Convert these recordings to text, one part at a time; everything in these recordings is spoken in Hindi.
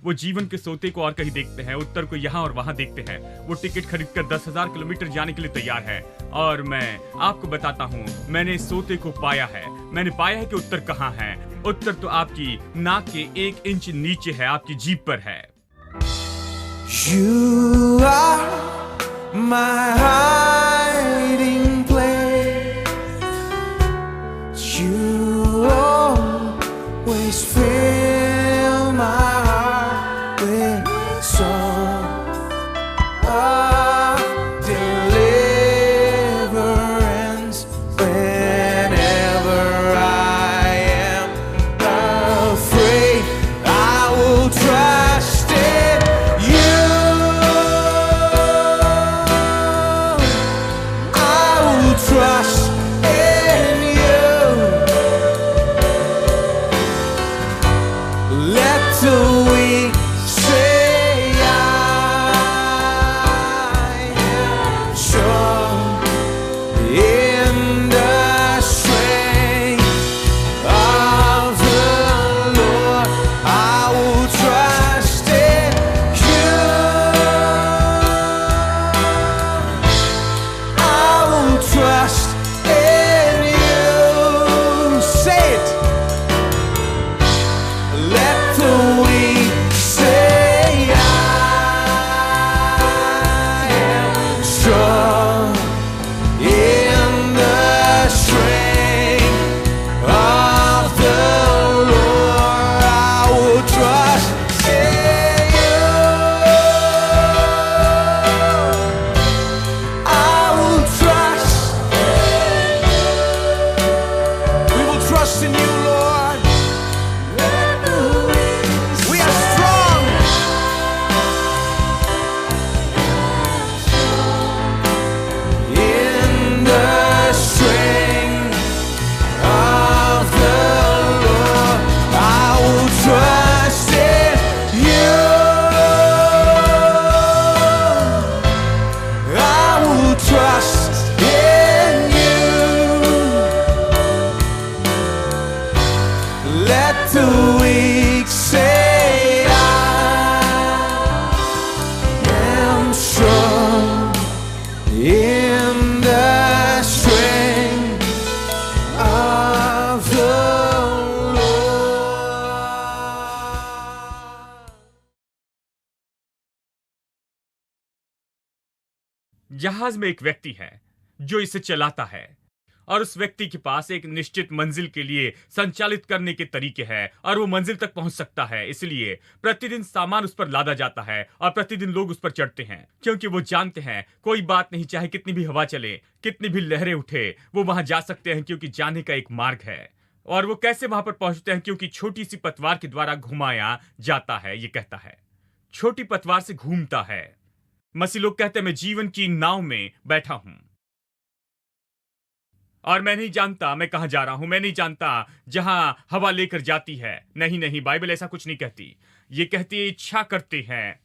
वो जीवन के सोते को और कहीं देखते हैं, उत्तर को यहाँ और वहाँ देखते हैं। वो टिकट खरीदकर 10,000 किलोमीटर जाने के लिए तैयार है। और मैं आपको बताता हूँ, मैंने इस सोते को पाया है। मैंने पाया है कि उत्तर कहाँ है। उत्तर तो आपकी नाक के 1 इंच नीचे है, आपकी जीभ पर है। You are my hiding place. You always fill my heart with song of deliverance. Whenever I am afraid, I will trust in you. I will trust in you. Let the weak say I am strong in the strength of the Lord. I will trust in you. I will trust in you. Say it. Let the weak say I am strong in the strength of the Lord. I will trust in you. I will trust. We will trust in you, Lord. We are strong. In the strength of the Lord, I will trust in you. I will trust in you. Let the weak say I am strong in the strength of the Lord. जहाज में एक व्यक्ति है जो इसे चलाता है, और उस व्यक्ति के पास एक निश्चित मंजिल के लिए संचालित करने के तरीके हैं, और वो मंजिल तक पहुंच सकता है। इसलिए प्रतिदिन सामान उस पर लादा जाता है और प्रतिदिन लोग उस पर चढ़ते हैं, क्योंकि वो जानते हैं कोई बात नहीं, चाहे कितनी भी हवा चले, कितनी भी लहरें उठे, वो वहां जा सकते हैं, क्योंकि जाने का एक मार्ग है। और वो कैसे वहां पर पहुंचते हैं? क्योंकि छोटी सी पतवार के द्वारा घुमाया जाता है। ये कहता है छोटी पतवार से घूमता है। मसीह लोग कहते हैं मैं जीवन की नाव में बैठा हूं और मैं नहीं जानता मैं कहां जा रहा हूं। मैं नहीं जानता जहां हवा लेकर जाती है। नहीं नहीं, बाइबल ऐसा कुछ नहीं कहती। ये कहती है इच्छा करते हैं।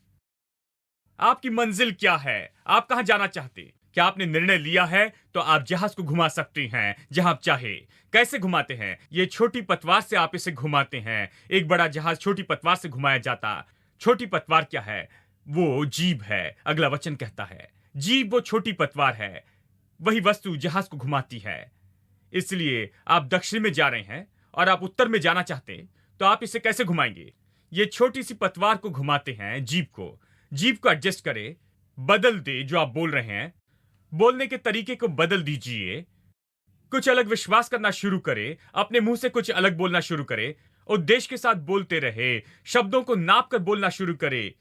आपकी मंजिल क्या है? आप कहां जाना चाहते? क्या आपने निर्णय लिया है तो आप जहाज को घुमा सकते हैं जहां आप चाहे। कैसे घुमाते हैं? ये छोटी पतवार से आप इसे घुमाते हैं। एक बड़ा जहाज छोटी पतवार से घुमाया जाता। छोटी पतवार क्या है? वो जीभ है। अगला वचन कहता है जीभ वो छोटी पतवार है, वही वस्तु जहाज को घुमाती है। इसलिए आप दक्षिण में जा रहे हैं और आप उत्तर में जाना चाहते, तो आप इसे कैसे घुमाएंगे? ये छोटी सी पतवार को घुमाते हैं, जीभ को एडजस्ट करे, बदल दे। जो आप बोल रहे हैं, बोलने के तरीके को बदल दीजिए। कुछ अलग विश्वास करना शुरू करे, अपने मुंह से कुछ अलग बोलना शुरू करे, उद्देश्य के साथ बोलते रहे, शब्दों को नाप कर बोलना शुरू करे।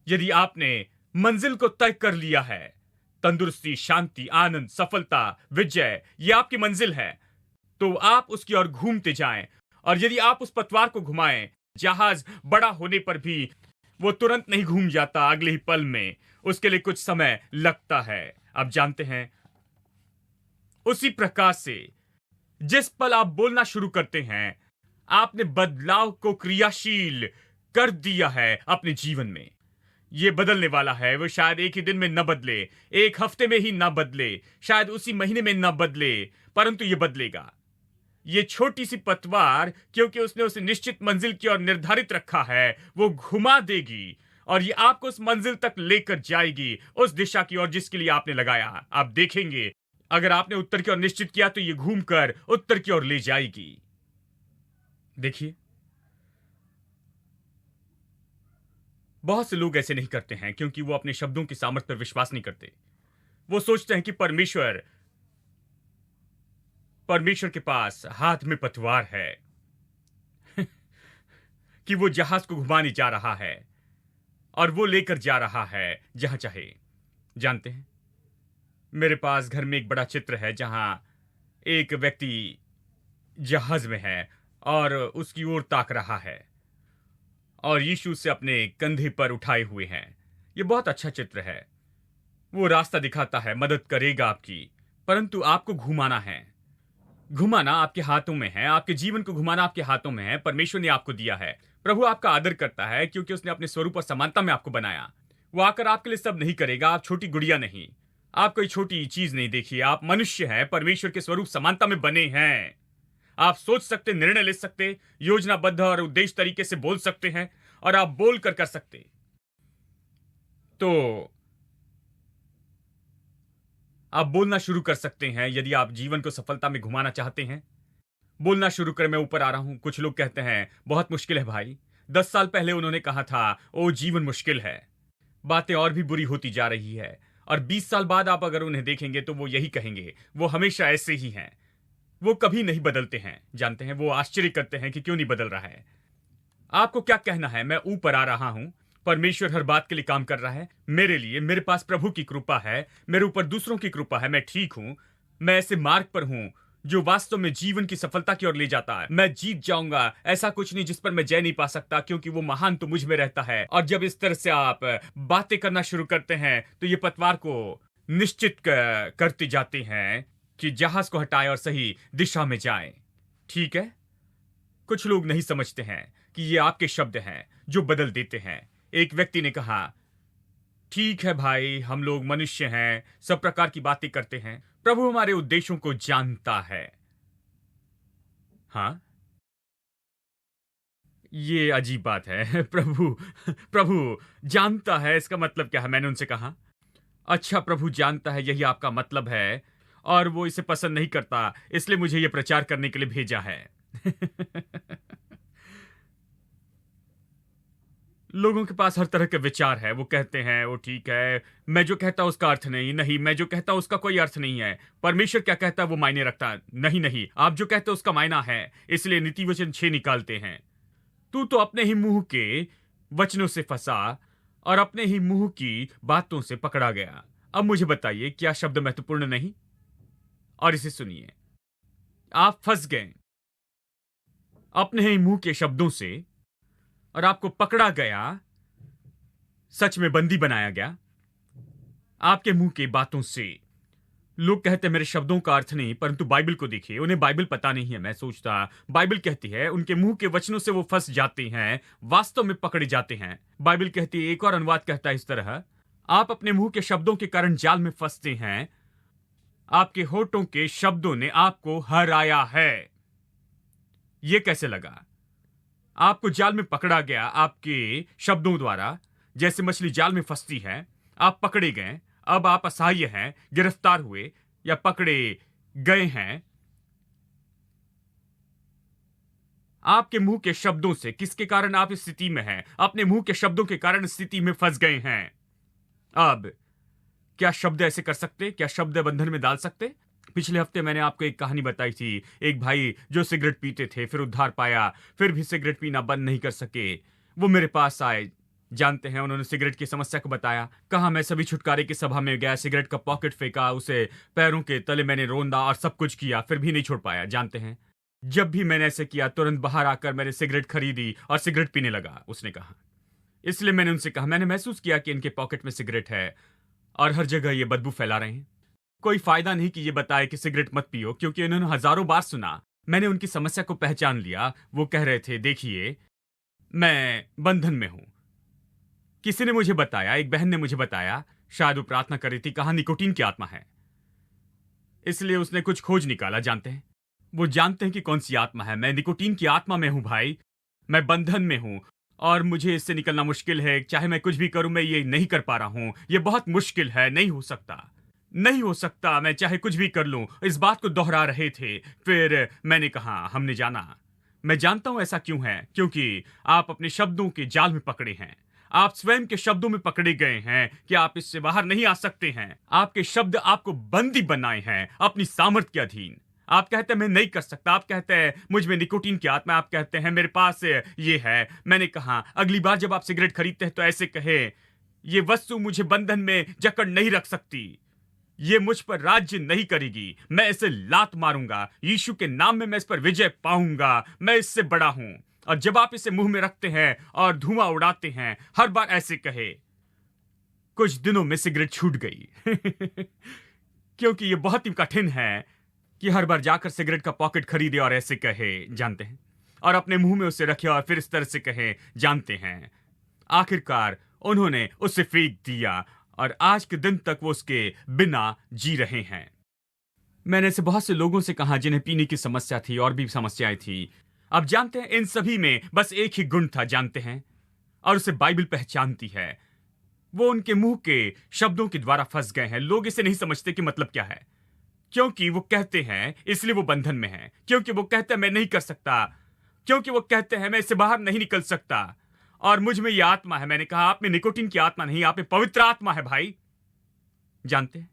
यदि आपने मंजिल को तय कर लिया है, तंदुरुस्ती, शांति, आनंद, सफलता, विजय, ये आपकी मंजिल है, तो आप उसकी ओर घूमते जाएं। और यदि आप उस पतवार को घुमाएं, जहाज बड़ा होने पर भी वो तुरंत नहीं घूम जाता, अगले ही पल में उसके लिए कुछ समय लगता है। आप जानते हैं, उसी प्रकार से जिस पल आप बोलना शुरू करते हैं, आपने बदलाव को क्रियाशील कर दिया है अपने जीवन में। ये बदलने वाला है। वो शायद एक ही दिन में न बदले, एक हफ्ते में ही न बदले, शायद उसी महीने में न बदले, परंतु ये बदलेगा। ये छोटी सी पतवार, क्योंकि उसने उसे निश्चित मंजिल की ओर निर्धारित रखा है, वो घुमा देगी और ये आपको उस मंजिल तक लेकर जाएगी, उस दिशा की ओर जिसके लिए आपने लगाया। आप देखेंगे, अगर आपने उत्तर की ओर निश्चित किया तो ये घूमकर उत्तर की ओर ले जाएगी। देखिए, बहुत से लोग ऐसे नहीं करते हैं क्योंकि वो अपने शब्दों की सामर्थ्य पर विश्वास नहीं करते। वो सोचते हैं कि परमेश्वर के पास हाथ में पतवार है कि वो जहाज को घुमाने जा रहा है और वो लेकर जा रहा है जहां चाहे। जानते हैं, मेरे पास घर में एक बड़ा चित्र है जहां एक व्यक्ति जहाज में है और उसकी ओर ताक रहा है और यीशु उसे अपने कंधे पर उठाए हुए हैं। ये बहुत अच्छा चित्र है। वो रास्ता दिखाता है, मदद करेगा आपकी, परंतु आपको घुमाना है। घुमाना आपके हाथों में है। आपके जीवन को घुमाना आपके हाथों में है। परमेश्वर ने आपको दिया है। प्रभु आपका आदर करता है क्योंकि उसने अपने स्वरूप और समानता में आपको बनाया। वो आकर आपके लिए सब नहीं करेगा। आप छोटी गुड़िया नहीं, आप कोई छोटी चीज नहीं। देखिए, आप मनुष्य हैं, परमेश्वर के स्वरूप समानता में बने हैं। आप सोच सकते, निर्णय ले सकते, योजनाबद्ध और उद्देश्य तरीके से बोल सकते हैं और आप बोल कर सकते। तो आप बोलना शुरू कर सकते हैं यदि आप जीवन को सफलता में घुमाना चाहते हैं। बोलना शुरू करें, मैं ऊपर आ रहा हूं। कुछ लोग कहते हैं बहुत मुश्किल है भाई। 10 साल पहले उन्होंने कहा था ओ जीवन मुश्किल है, बातें और भी बुरी होती जा रही है। और 20 साल बाद आप अगर उन्हें देखेंगे तो वो यही कहेंगे। वो हमेशा ऐसे ही हैं, वो कभी नहीं बदलते हैं। जानते हैं, वो आश्चर्य करते हैं कि क्यों नहीं बदल रहा है। आपको क्या कहना है? मैं ऊपर आ रहा हूं। परमेश्वर हर बात के लिए काम कर रहा है मेरे लिए। मेरे पास प्रभु की कृपा है, मेरे ऊपर दूसरों की कृपा है। मैं ठीक हूं। मैं ऐसे मार्ग पर हूं जो वास्तव में जीवन की सफलता की ओर ले जाता है। मैं जीत जाऊंगा, ऐसा कुछ नहीं जिस पर मैं जय नहीं पा सकता, क्योंकि वो महान तो मुझ में रहता है। और जब इस तरह से आप बातें करना शुरू करते हैं तो ये पतवार को निश्चित करते जाते हैं कि जहाज को हटाए और सही दिशा में जाए। ठीक है, कुछ लोग नहीं समझते हैं कि ये आपके शब्द हैं जो बदल देते हैं। एक व्यक्ति ने कहा, ठीक है भाई, हम लोग मनुष्य हैं, सब प्रकार की बातें करते हैं, प्रभु हमारे उद्देश्यों को जानता है। हाँ, ये अजीब बात है। प्रभु जानता है, इसका मतलब क्या है? मैंने उनसे कहा, अच्छा, प्रभु जानता है, यही आपका मतलब है, और वो इसे पसंद नहीं करता, इसलिए मुझे ये प्रचार करने के लिए भेजा है। लोगों के पास हर तरह के विचार है। वो कहते हैं वो ठीक है, मैं जो कहता उसका अर्थ नहीं, मैं जो कहता उसका कोई अर्थ नहीं है। परमेश्वर क्या कहता है वो मायने रखता नहीं, आप जो कहते उसका मायना है। इसलिए नीति वचन 6 निकालते हैं, तू तो अपने ही मुंह के वचनों से फंसा और अपने ही मुंह की बातों से पकड़ा गया। अब मुझे बताइए, क्या शब्द महत्वपूर्ण नहीं? और इसे सुनिए, आप फंस गए अपने ही मुंह के शब्दों से और आपको पकड़ा गया, सच में बंदी बनाया गया आपके मुंह की बातों से। लोग कहते हैं मेरे शब्दों का अर्थ नहीं, परंतु बाइबल को देखिए, उन्हें बाइबल पता नहीं है। मैं सोचता बाइबल कहती है उनके मुंह के वचनों से वो फंस जाते हैं, वास्तव में पकड़े जाते हैं। बाइबल कहती है, एक और अनुवाद कहता है इस तरह, आप अपने मुंह के शब्दों के कारण जाल में फंसते हैं, आपके होठों के शब्दों ने आपको हराया है। यह कैसे लगा? आपको जाल में पकड़ा गया आपके शब्दों द्वारा, जैसे मछली जाल में फंसती है। आप पकड़े गए, अब आप असहाय हैं, गिरफ्तार हुए या पकड़े गए हैं आपके मुंह के शब्दों से। किसके कारण आप इस स्थिति में हैं? अपने मुंह के शब्दों के कारण स्थिति में फंस गए हैं। अब क्या शब्द ऐसे कर सकते? क्या शब्द बंधन में डाल सकते? पिछले हफ्ते मैंने आपको एक कहानी बताई थी, एक भाई जो सिगरेट पीते थे, फिर उद्धार पाया, फिर भी सिगरेट पीना बंद नहीं कर सके। वो मेरे पास आए, जानते हैं, उन्होंने सिगरेट की समस्या को बताया। कहा, मैं सभी छुटकारे की सभा में गया, सिगरेट का पॉकेट फेंका, उसे पैरों के तले मैंने रोंदा और सब कुछ किया, फिर भी नहीं छोड़ पाया। जानते हैं, जब भी मैंने ऐसे किया, तुरंत बाहर आकर मैंने सिगरेट खरीदी और सिगरेट पीने लगा, उसने कहा। इसलिए मैंने उनसे कहा, मैंने महसूस किया कि इनके पॉकेट में सिगरेट है और हर जगह ये बदबू फैला रहे हैं। कोई फायदा नहीं कि ये बताए कि सिगरेट मत पियो, क्योंकि उन्होंने हजारों बार सुना। मैंने उनकी समस्या को पहचान लिया। वो कह रहे थे, देखिए मैं बंधन में हूं। किसी ने मुझे बताया, एक बहन ने मुझे बताया, शायद वो प्रार्थना कर रही थी, कहा निकोटीन की आत्मा है। इसलिए उसने कुछ खोज निकाला। जानते हैं, वो जानते हैं कि कौन सी आत्मा है। मैं निकोटीन की आत्मा में हूं भाई, मैं बंधन में हूं और मुझे इससे निकलना मुश्किल है। चाहे मैं कुछ भी करूं, मैं ये नहीं कर पा रहा हूं। ये बहुत मुश्किल है, नहीं हो सकता, नहीं हो सकता। मैं चाहे कुछ भी कर लूं। इस बात को दोहरा रहे थे। फिर मैंने कहा, हमने जाना। मैं जानता हूं ऐसा क्यों है, क्योंकि आप अपने शब्दों के जाल में पकड़े हैं। आप स्वयं के शब्दों में पकड़े गए हैं कि आप इससे बाहर नहीं आ सकते हैं। आपके शब्द आपको बंदी बनाए हैं अपनी सामर्थ्य के अधीन। आप कहते हैं मैं नहीं कर सकता, आप कहते हैं मुझ में निकोटीन की आत्मा, आप कहते हैं मेरे पास ये है। मैंने कहा, अगली बार जब आप सिगरेट खरीदते हैं तो ऐसे कहे, ये वस्तु मुझे बंधन में जकड़ नहीं रख सकती, ये मुझ पर राज्य नहीं करेगी। मैं इसे लात मारूंगा, यीशु के नाम में मैं इस पर विजय पाऊंगा। मैं इससे बड़ा हूं। और जब आप इसे मुंह में रखते हैं और धुआं उड़ाते हैं, हर बार ऐसे कहे। कुछ दिनों में सिगरेट छूट गई क्योंकि ये बहुत ही कठिन है कि हर बार जाकर सिगरेट का पॉकेट खरीदे और ऐसे कहे, जानते हैं, और अपने मुंह में उसे रखे और फिर इस तरह से कहे, जानते हैं। आखिरकार उन्होंने उसे फेंक दिया और आज के दिन तक वो उसके बिना जी रहे हैं। मैंने ऐसे बहुत से लोगों से कहा जिन्हें पीने की समस्या थी और भी समस्याएं थी। अब जानते हैं, इन सभी में बस एक ही गुण था, जानते हैं, और उसे बाइबल पहचानती है। वो उनके मुंह के शब्दों के द्वारा फंस गए हैं। लोग इसे नहीं समझते कि मतलब क्या है, क्योंकि वो कहते हैं इसलिए वो बंधन में है, क्योंकि वो कहते हैं मैं नहीं कर सकता, क्योंकि वो कहते हैं मैं इससे बाहर नहीं निकल सकता और मुझ में ये आत्मा है। मैंने कहा, आप में निकोटीन की आत्मा नहीं, आप में पवित्र आत्मा है भाई। जानते हैं,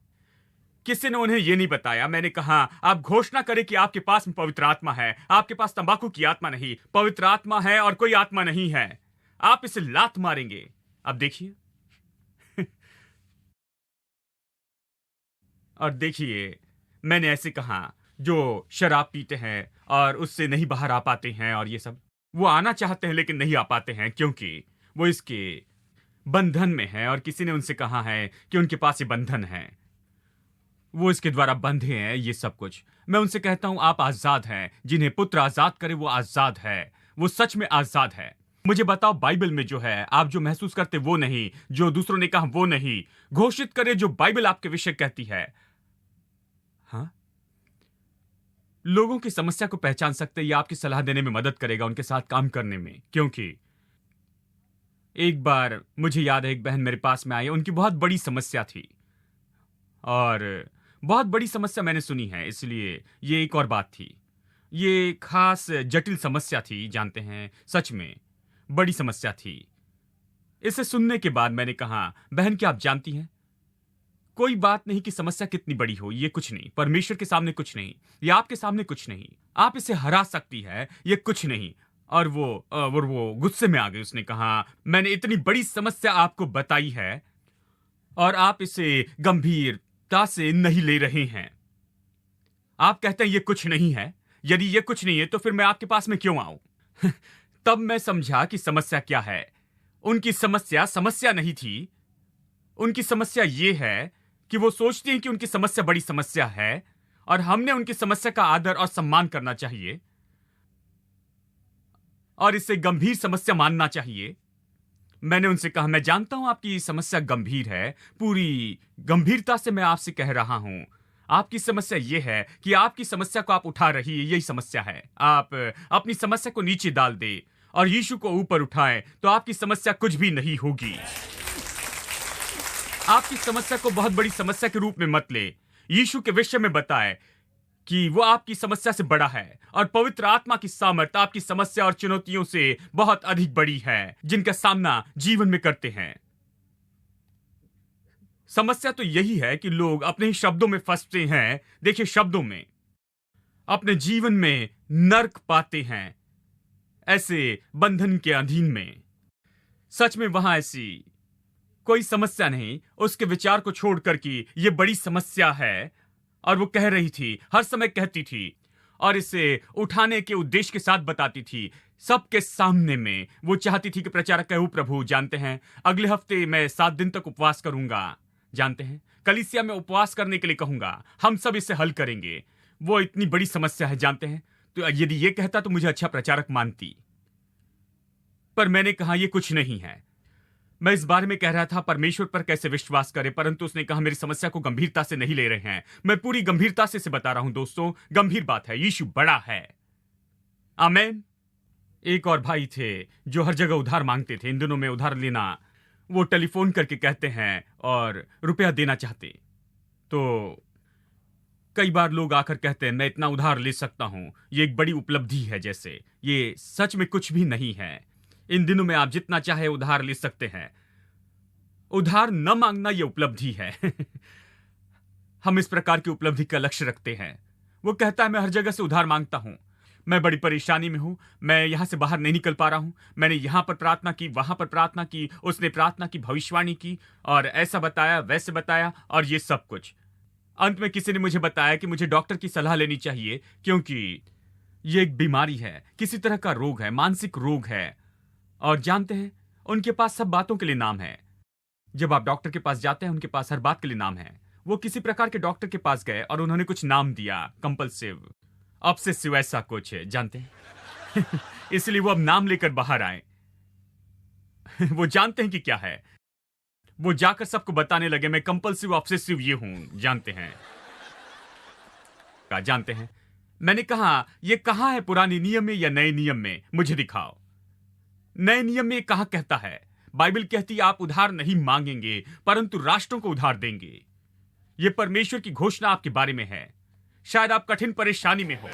किसी ने उन्हें यह नहीं बताया। मैंने कहा, आप घोषणा करें कि आपके पास में पवित्र आत्मा है। आपके पास तंबाकू की आत्मा नहीं, पवित्र आत्मा है और कोई आत्मा नहीं है। आप इसे लात मारेंगे। अब देखिए और देखिए, मैंने ऐसे कहा, जो शराब पीते हैं और उससे नहीं बाहर आ पाते हैं और ये सब, वो आना चाहते हैं लेकिन नहीं आ पाते हैं क्योंकि वो इसके बंधन में है। और किसी ने उनसे कहा है कि उनके पास ये बंधन है, वो इसके द्वारा बंधे हैं, ये सब कुछ। मैं उनसे कहता हूं, आप आजाद हैं। जिन्हें पुत्र आजाद करे वो आजाद है, वो सच में आजाद है। मुझे बताओ, बाइबल में जो है, आप जो महसूस करते वो नहीं, जो दूसरों ने कहा वो नहीं। घोषित करे जो बाइबल आपके विषय कहती है। हाँ, लोगों की समस्या को पहचान सकते, ये आपकी सलाह देने में मदद करेगा, उनके साथ काम करने में। क्योंकि एक बार मुझे याद है, एक बहन मेरे पास में आई, उनकी बहुत बड़ी समस्या थी और बहुत बड़ी समस्या मैंने सुनी है, इसलिए ये एक और बात थी। ये खास जटिल समस्या थी, जानते हैं, सच में बड़ी समस्या थी। इसे सुनने के बाद मैंने कहा, बहन क्या आप जानती हैं, कोई बात नहीं कि समस्या कितनी बड़ी हो, ये कुछ नहीं, परमेश्वर के सामने कुछ नहीं, या आपके सामने कुछ नहीं। आप इसे हरा सकती है, ये कुछ नहीं। और वो गुस्से में आ गई। उसने कहा, मैंने इतनी बड़ी समस्या आपको बताई है और आप इसे गंभीरता से नहीं ले रहे हैं। आप कहते हैं ये कुछ नहीं है। यदि ये कुछ नहीं है तो फिर मैं आपके पास में क्यों आऊं? तब मैं समझा कि समस्या क्या है। उनकी समस्या नहीं थी। उनकी समस्या ये है कि वो सोचती हैं कि उनकी समस्या बड़ी समस्या है और हमने उनकी समस्या का आदर और सम्मान करना चाहिए और इसे गंभीर समस्या मानना चाहिए। मैंने उनसे कहा, मैं जानता हूं आपकी समस्या गंभीर है, पूरी गंभीरता से मैं आपसे कह रहा हूं। आपकी समस्या यह है कि आपकी समस्या को आप उठा रही है, यही समस्या है। आप अपनी समस्या को नीचे डाल दे और यीशु को ऊपर उठाएं तो आपकी समस्या कुछ भी नहीं होगी। आपकी समस्या को बहुत बड़ी समस्या के रूप में मत ले। यीशु के विषय में बताए कि वो आपकी समस्या से बड़ा है और पवित्र आत्मा की सामर्थ आपकी समस्या और चुनौतियों से बहुत अधिक बड़ी है जिनका सामना जीवन में करते हैं। समस्या तो यही है कि लोग अपने ही शब्दों में फंसते हैं। देखिए, शब्दों में अपने जीवन में नर्क पाते हैं, ऐसे बंधन के अधीन में। सच में वहां ऐसी कोई समस्या नहीं, उसके विचार को छोड़कर कि यह बड़ी समस्या है। और वो कह रही थी, हर समय कहती थी और इसे उठाने के उद्देश्य के साथ बताती थी, सबके सामने में। वो चाहती थी कि प्रचारक कहे, प्रभु जानते हैं, अगले हफ्ते मैं 7 दिन तक उपवास करूंगा। जानते हैं, कलीसिया में उपवास करने के लिए कहूंगा, हम सब इसे हल करेंगे। वो इतनी बड़ी समस्या है, जानते हैं। तो यदि ये कहता तो मुझे अच्छा प्रचारक मानती, पर मैंने कहा यह कुछ नहीं है। मैं इस बारे में कह रहा था परमेश्वर पर कैसे विश्वास करें, परंतु उसने कहा मेरी समस्या को गंभीरता से नहीं ले रहे हैं। मैं पूरी गंभीरता से इसे बता रहा हूं दोस्तों, गंभीर बात है, यीशु बड़ा है। आमेन। एक और भाई थे जो हर जगह उधार मांगते थे। इन दिनों में उधार लेना, वो टेलीफोन करके कहते हैं और रुपया देना चाहते, तो कई बार लोग आकर कहते हैं मैं इतना उधार ले सकता हूं, ये एक बड़ी उपलब्धि है। जैसे ये सच में कुछ भी नहीं है। इन दिनों में आप जितना चाहे उधार ले सकते हैं। उधार न मांगना यह उपलब्धि है। हम इस प्रकार की उपलब्धि का लक्ष्य रखते हैं। वो कहता है मैं हर जगह से उधार मांगता हूं, मैं बड़ी परेशानी में हूं, मैं यहां से बाहर नहीं निकल पा रहा हूं, मैंने यहां पर प्रार्थना की, वहां पर प्रार्थना की, उसने प्रार्थना की, भविष्यवाणी की और ऐसा बताया वैसे बताया और ये सब कुछ। अंत में किसी ने मुझे बताया कि मुझे डॉक्टर की सलाह लेनी चाहिए क्योंकि ये एक बीमारी है, किसी तरह का रोग है, मानसिक रोग है। और जानते हैं उनके पास सब बातों के लिए नाम है। जब आप डॉक्टर के पास जाते हैं उनके पास हर बात के लिए नाम है। वो किसी प्रकार के डॉक्टर के पास गए और उन्होंने कुछ नाम दिया, कंपल्सिव, ऑब्सेसिव, ऐसा कुछ है, जानते हैं। इसलिए वो अब नाम लेकर बाहर आए। वो जानते हैं कि क्या है। वो जाकर सबको बताने लगे मैं कंपल्सिव ऑब्सेसिव ये हूं, जानते हैं। जानते हैं मैंने कहा ये कहां है, पुराने नियम में या नए नियम में, मुझे दिखाओ। नए नियम में कहां कहता है? बाइबल कहती है आप उधार नहीं मांगेंगे परंतु राष्ट्रों को उधार देंगे। यह परमेश्वर की घोषणा आपके बारे में है। शायद आप कठिन परेशानी में हो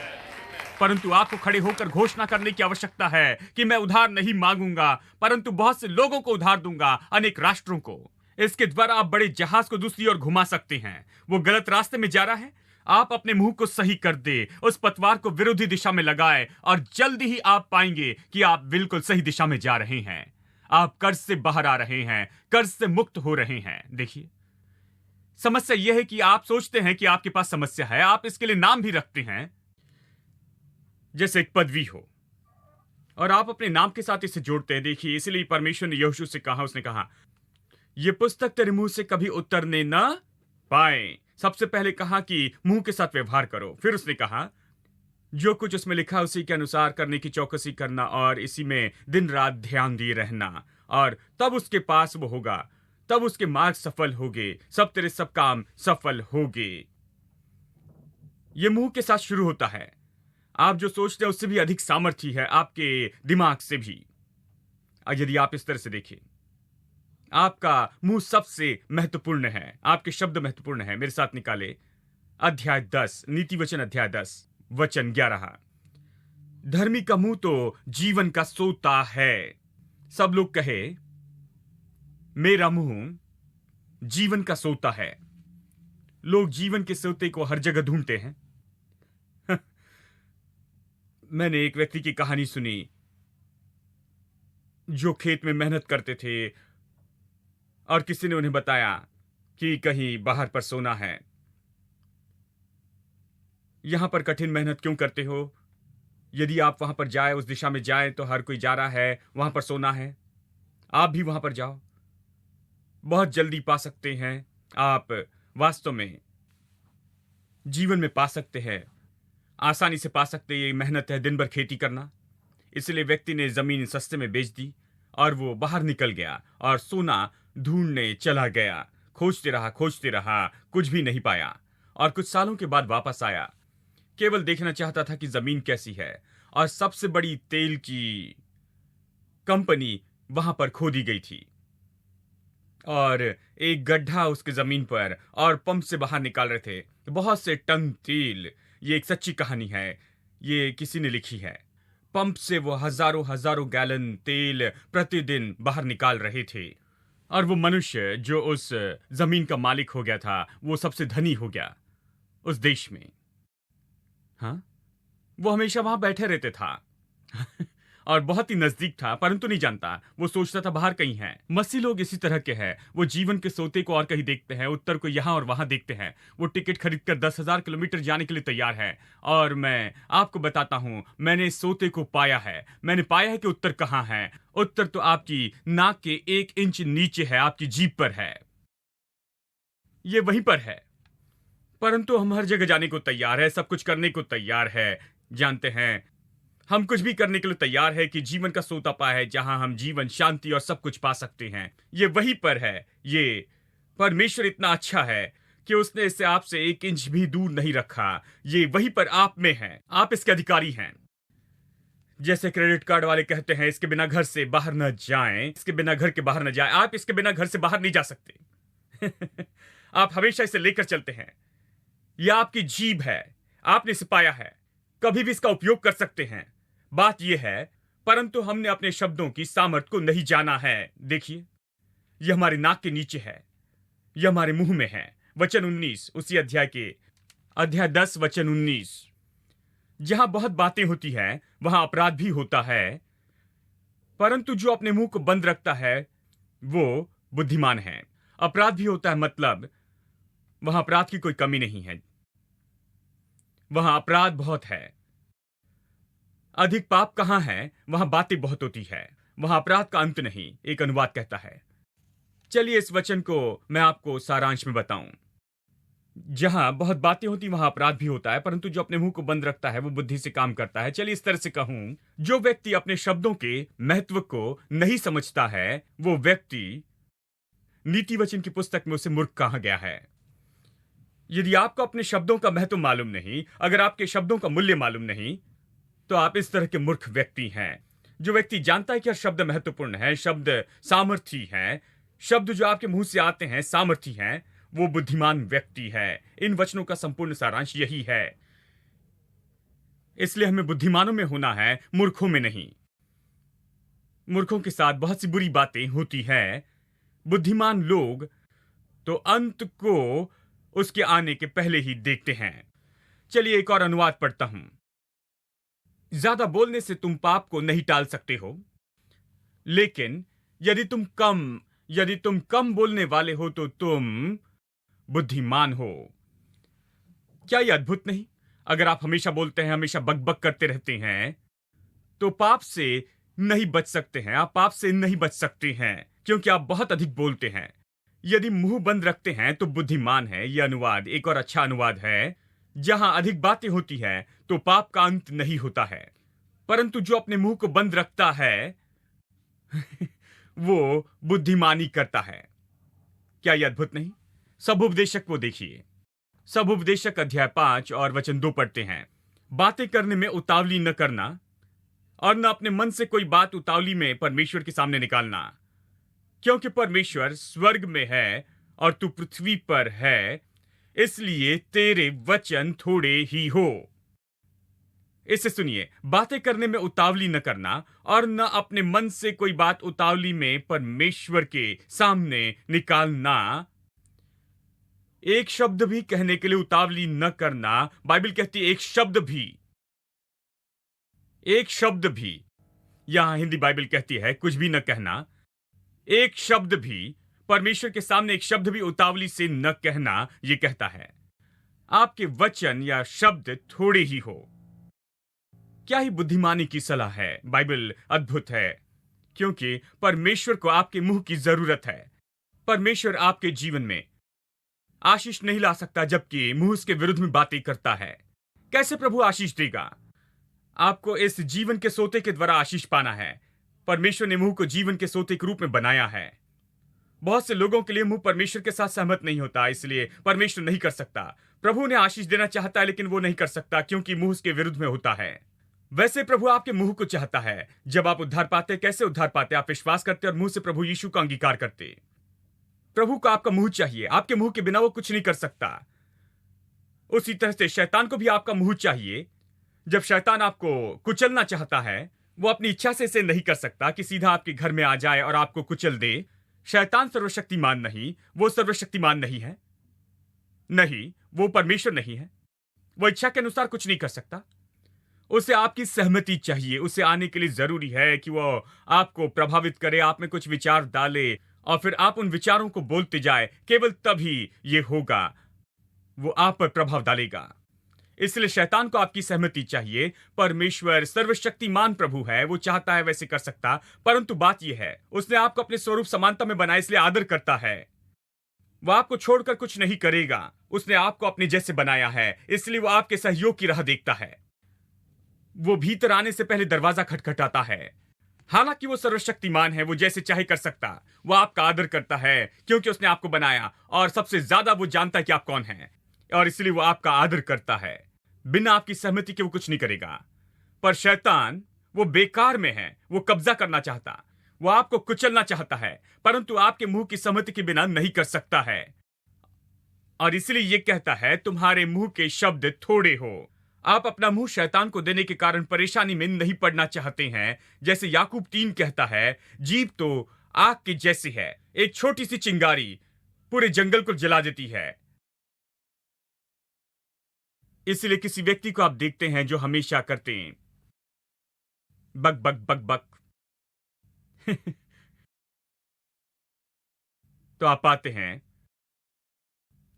परंतु आपको खड़े होकर घोषणा करने की आवश्यकता है कि मैं उधार नहीं मांगूंगा परंतु बहुत से लोगों को उधार दूंगा, अनेक राष्ट्रों को। इसके द्वारा आप बड़े जहाज को दूसरी ओर घुमा सकते हैं। वो गलत रास्ते में जा रहा है, आप अपने मुंह को सही कर दे, उस पतवार को विरोधी दिशा में लगाए और जल्दी ही आप पाएंगे कि आप बिल्कुल सही दिशा में जा रहे हैं। आप कर्ज से बाहर आ रहे हैं, कर्ज से मुक्त हो रहे हैं। देखिए समस्या यह है कि आप सोचते हैं कि आपके पास समस्या है, आप इसके लिए नाम भी रखते हैं जैसे एक पदवी हो और आप अपने नाम के साथ इसे जोड़ते हैं। देखिए इसलिए परमेश्वर ने यहोशू से कहा, उसने कहा यह पुस्तक तेरे मुंह से कभी उतरने न पाए। सबसे पहले कहा कि मुंह के साथ व्यवहार करो, फिर उसने कहा जो कुछ उसमें लिखा उसी के अनुसार करने की चौकसी करना और इसी में दिन रात ध्यान दिए रहना, और तब उसके पास वो होगा, तब उसके मार्ग सफल होगे, सब तेरे सब काम सफल होगे। ये मुंह के साथ शुरू होता है। आप जो सोचते हैं उससे भी अधिक सामर्थ्य है, आपके दिमाग से भी। यदि आप इस तरह से देखें, आपका मुंह सबसे महत्वपूर्ण है, आपके शब्द महत्वपूर्ण है। मेरे साथ निकाले अध्याय 10, नीति वचन अध्याय 10 वचन 11। धर्मी का मुंह तो जीवन का सोता है। सब लोग कहे मेरा मुंह जीवन का सोता है। लोग जीवन के सोते को हर जगह ढूंढते हैं। मैंने एक व्यक्ति की कहानी सुनी जो खेत में मेहनत करते थे और किसी ने उन्हें बताया कि कहीं बाहर पर सोना है। यहां पर कठिन मेहनत क्यों करते हो? यदि आप वहां पर जाए, उस दिशा में जाए तो हर कोई जा रहा है, वहां पर सोना है, आप भी वहां पर जाओ, बहुत जल्दी पा सकते हैं। आप वास्तव में जीवन में पा सकते हैं, आसानी से पा सकते हैं। ये मेहनत है दिन भर खेती करना। इसलिए व्यक्ति ने जमीन सस्ते में बेच दी और वो बाहर निकल गया और सोना ढूंढने चला गया। खोजते रहा, कुछ भी नहीं पाया और कुछ सालों के बाद वापस आया। केवल देखना चाहता था कि जमीन कैसी है, और सबसे बड़ी तेल की कंपनी वहां पर खोदी गई थी और एक गड्ढा उसके जमीन पर, और पंप से बाहर निकाल रहे थे बहुत से टन तेल। ये एक सच्ची कहानी है, ये किसी ने लिखी है। पंप से वो हजारों गैलन तेल प्रतिदिन बाहर निकाल रहे थे और वो मनुष्य जो उस जमीन का मालिक हो गया था, वो सबसे धनी हो गया उस देश में। हाँ, वो हमेशा वहां बैठे रहते था और बहुत ही नजदीक था, परंतु नहीं जानता। वो सोचता था बाहर कहीं है। मसीह लोग इसी तरह के हैं। वो जीवन के सोते को और कहीं देखते हैं, उत्तर को यहां और वहां देखते हैं। वो टिकट खरीदकर 10,000 किलोमीटर जाने के लिए तैयार है। और मैं आपको बताता हूं, मैंने इस सोते को पाया है। मैंने पाया है कि उत्तर कहां है। उत्तर तो आपकी नाक के 1 इंच नीचे है, आपकी जीभ पर है। ये वहीं पर है। परंतु हम हर जगह जाने को तैयार है, सब कुछ करने को तैयार है। जानते हैं, हम कुछ भी करने के लिए तैयार है कि जीवन का सोता पा है जहां हम जीवन, शांति और सब कुछ पा सकते हैं। ये वहीं पर है। ये परमेश्वर इतना अच्छा है कि उसने इसे आपसे 1 इंच भी दूर नहीं रखा। ये वहीं पर आप में है। आप इसके अधिकारी हैं। जैसे क्रेडिट कार्ड वाले कहते हैं, इसके बिना घर से बाहर न जाएं, इसके बिना घर के बाहर न जाएं। आप इसके बिना घर से बाहर नहीं जा सकते। आप हमेशा इसे लेकर चलते हैं। यह आपकी जीभ है। आपने इसे पाया है। कभी भी इसका उपयोग कर सकते हैं। बात यह है, परंतु हमने अपने शब्दों की सामर्थ्य को नहीं जाना है। देखिए, यह हमारे नाक के नीचे है। यह हमारे मुंह में है। वचन 19, उसी अध्याय 10 वचन 19। जहां बहुत बातें होती हैं वहां अपराध भी होता है, परंतु जो अपने मुंह को बंद रखता है वो बुद्धिमान है। अपराध भी होता है, मतलब वहां अपराध की कोई कमी नहीं है। वहां अपराध बहुत है। अधिक पाप कहां है वहां बातें बहुत होती है। वहां अपराध का अंत नहीं, एक अनुवाद कहता है। चलिए इस वचन को मैं आपको सारांश में बताऊं। जहां बहुत बातें होती वहां अपराध भी होता है, परंतु जो अपने मुंह को बंद रखता है वो बुद्धि से काम करता है। चलिए इस तरह से कहूं, जो व्यक्ति अपने शब्दों के महत्व को नहीं समझता है वो व्यक्ति, नीति वचन की पुस्तक में उसे मूर्ख कहा गया है। यदि आपको अपने शब्दों का महत्व मालूम नहीं, अगर आपके शब्दों का मूल्य मालूम नहीं, तो आप इस तरह के मूर्ख व्यक्ति हैं। जो व्यक्ति जानता है कि हर शब्द महत्वपूर्ण है, शब्द सामर्थी है, शब्द जो आपके मुंह से आते हैं सामर्थी हैं, वो बुद्धिमान व्यक्ति है। इन वचनों का संपूर्ण सारांश यही है। इसलिए हमें बुद्धिमानों में होना है, मूर्खों में नहीं। मूर्खों के साथ बहुत सी बुरी बातें होती हैं। बुद्धिमान लोग तो अंत को उसके आने के पहले ही देखते हैं। चलिए एक और अनुवाद पढ़ता हूं। ज्यादा बोलने से तुम पाप को नहीं टाल सकते हो, लेकिन यदि तुम कम बोलने वाले हो तो तुम बुद्धिमान हो। क्या यह अद्भुत नहीं? अगर आप हमेशा बोलते हैं, हमेशा बकबक करते रहते हैं, तो पाप से नहीं बच सकते हैं। आप पाप से नहीं बच सकते हैं क्योंकि आप बहुत अधिक बोलते हैं। यदि मुंह बंद रखते हैं तो बुद्धिमान है। यह अनुवाद एक और अच्छा अनुवाद है। जहां अधिक बातें होती है तो पाप का अंत नहीं होता है, परंतु जो अपने मुंह को बंद रखता है वो बुद्धिमानी करता है। क्या यह अद्भुत नहीं? सबोपदेशक को देखिए। सबोपदेशक अध्याय 5 और वचन 2 पढ़ते हैं। बातें करने में उतावली न करना और न अपने मन से कोई बात उतावली में परमेश्वर के सामने निकालना, क्योंकि परमेश्वर स्वर्ग में है और तू पृथ्वी पर है, इसलिए तेरे वचन थोड़े ही हो। इसे सुनिए, बातें करने में उतावली न करना और न अपने मन से कोई बात उतावली में परमेश्वर के सामने निकालना। एक शब्द भी कहने के लिए उतावली न करना। बाइबल कहती है एक शब्द भी। यहां हिंदी बाइबल कहती है कुछ भी न कहना। एक शब्द भी, परमेश्वर के सामने एक शब्द भी उतावली से न कहना। यह कहता है आपके वचन या शब्द थोड़े ही हो। क्या ही बुद्धिमानी की सलाह है। बाइबल अद्भुत है क्योंकि परमेश्वर को आपके मुंह की जरूरत है। परमेश्वर आपके जीवन में आशीष नहीं ला सकता जबकि मुंह उसके विरुद्ध में बातें करता है। कैसे प्रभु आशीष देगा? आपको इस जीवन के सोते के द्वारा आशीष पाना है। परमेश्वर ने मुंह को जीवन के सोते के रूप में बनाया है। बहुत से लोगों के लिए मुंह परमेश्वर के साथ सहमत नहीं होता, इसलिए परमेश्वर नहीं कर सकता। प्रभु ने आशीष देना चाहता है लेकिन वो नहीं कर सकता क्योंकि मुंह उसके विरुद्ध में होता है। वैसे प्रभु आपके मुंह को चाहता है। जब आप उद्धार पाते, कैसे उद्धार पाते? आप विश्वास करते और मुंह से प्रभु यीशु का अंगीकार करते। प्रभु को आपका मुंह चाहिए। आपके मुंह के बिना वो कुछ नहीं कर सकता। उसी तरह से शैतान को भी आपका मुंह चाहिए। जब शैतान आपको कुचलना चाहता है, वो अपनी इच्छा से इसे नहीं कर सकता कि सीधा आपके घर में आ जाए और आपको कुचल दे। शैतान सर्वशक्तिमान नहीं, वो सर्वशक्तिमान नहीं है। नहीं, वो परमेश्वर नहीं है। वो इच्छा के अनुसार कुछ नहीं कर सकता। उसे आपकी सहमति चाहिए। उसे आने के लिए जरूरी है कि वो आपको प्रभावित करे, आप में कुछ विचार डाले और फिर आप उन विचारों को बोलते जाए। केवल तभी ये होगा, वो आप पर प्रभाव डालेगा। इसलिए शैतान को आपकी सहमति चाहिए। परमेश्वर सर्वशक्तिमान प्रभु है, वो चाहता है वैसे कर सकता, परंतु बात यह है उसने आपको अपने स्वरूप समानता में बनाया, इसलिए आदर करता है। वो आपको छोड़कर कुछ नहीं करेगा। उसने आपको अपने जैसे बनाया है, इसलिए वो आपके सहयोग की राह देखता है। वो भीतर आने से पहले दरवाजा खटखटाता है। हालांकि वो सर्वशक्तिमान है, वो जैसे चाहे कर सकता। वो आपका आदर करता है क्योंकि उसने आपको बनाया और सबसे ज्यादा वो जानता है कि आप कौन हैं, और इसलिए वो आपका आदर करता है। बिना आपकी सहमति के वो कुछ नहीं करेगा। पर शैतान वो बेकार में है, वो कब्जा करना चाहता, वो आपको कुचलना चाहता है, परंतु आपके मुंह की सहमति के बिना नहीं कर सकता है। और इसलिए ये कहता है तुम्हारे मुंह के शब्द थोड़े हो। आप अपना मुंह शैतान को देने के कारण परेशानी में नहीं पड़ना चाहते हैं। जैसे याकूब 3 कहता है, जीभ तो आग के जैसी है, एक छोटी सी चिंगारी पूरे जंगल को जला देती है। इसलिए किसी व्यक्ति को आप देखते हैं जो हमेशा करते हैं बक बक बक बक तो आप पाते हैं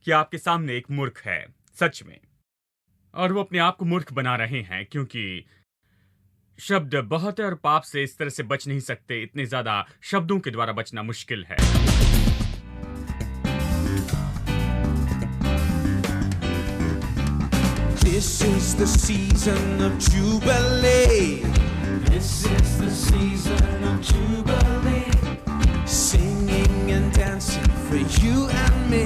कि आपके सामने एक मूर्ख है, सच में, और वो अपने आप को मूर्ख बना रहे हैं क्योंकि शब्द बहुत है और पाप से इस तरह से बच नहीं सकते। इतने ज्यादा शब्दों के द्वारा बचना मुश्किल है। This is the season of Jubilee. This is the season of Jubilee. Singing and dancing for you and me.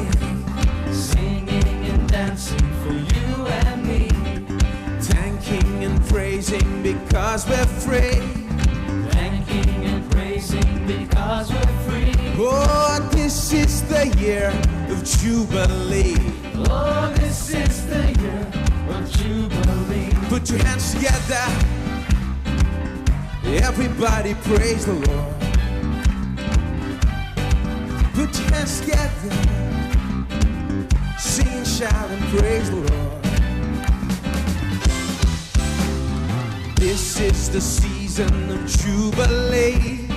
Singing and dancing for you and me. Thanking and praising because we're free. Thanking and praising because we're free. Oh, this is the year of Jubilee. Oh, this is the year of Jubilee. Put your hands together. Everybody praise the Lord. Put your hands together. Sing and shout and praise the Lord. This is the season of Jubilee.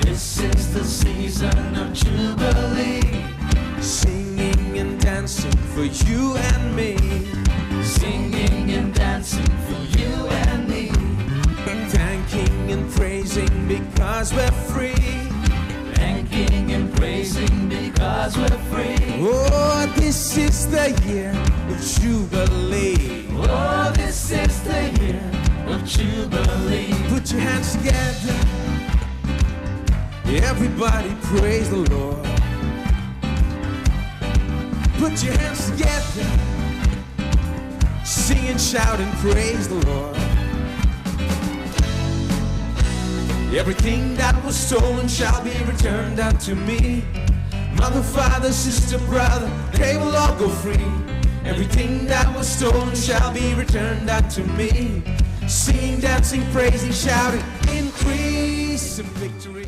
This is the season of Jubilee. Singing and dancing for you and me. Singing and dancing for you and me. Thanking and praising because we're free. Thanking and praising because we're free. Oh, this is the year of Jubilee. Oh, this is the year of Jubilee. Put your hands together. Everybody praise the Lord. Put your hands together. Sing and shout and praise the Lord. Everything that was stolen shall be returned unto me. Mother, father, sister, brother, they will all go free. Everything that was stolen shall be returned unto me. Singing, dancing, praising, shouting, increase in victory.